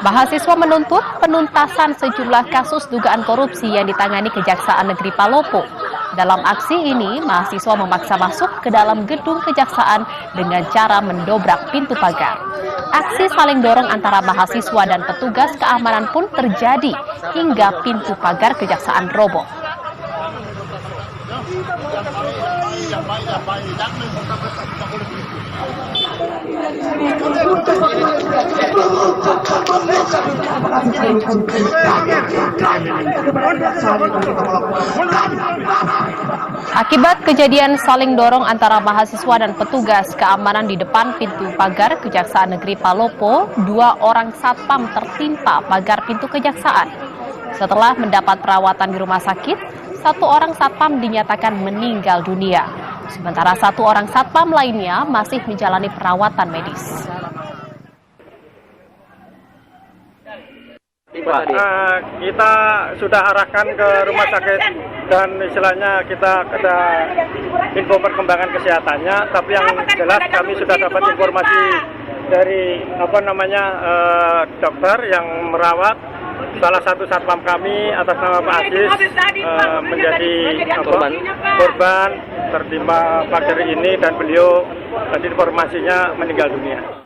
Mahasiswa menuntut penuntasan sejumlah kasus dugaan korupsi yang ditangani Kejaksaan Negeri Palopo. Dalam aksi ini, mahasiswa memaksa masuk ke dalam gedung kejaksaan dengan cara mendobrak pintu pagar. Aksi saling dorong antara mahasiswa dan petugas keamanan pun terjadi hingga pintu pagar kejaksaan roboh. Akibat kejadian saling dorong antara mahasiswa dan petugas keamanan di depan pintu pagar Kejaksaan Negeri Palopo, 2 orang satpam tertimpa pagar pintu kejaksaan. Setelah mendapat perawatan di rumah sakit, 1 orang satpam dinyatakan meninggal dunia. Sementara 1 orang satpam lainnya masih menjalani perawatan medis. Kita sudah arahkan ke rumah sakit dan istilahnya kita ada info perkembangan kesehatannya, tapi yang jelas kami sudah dapat informasi dari dokter yang merawat salah satu satpam kami atas nama Pak Aziz menjadi korban tertimpa pagar ini dan beliau tadi informasinya meninggal dunia.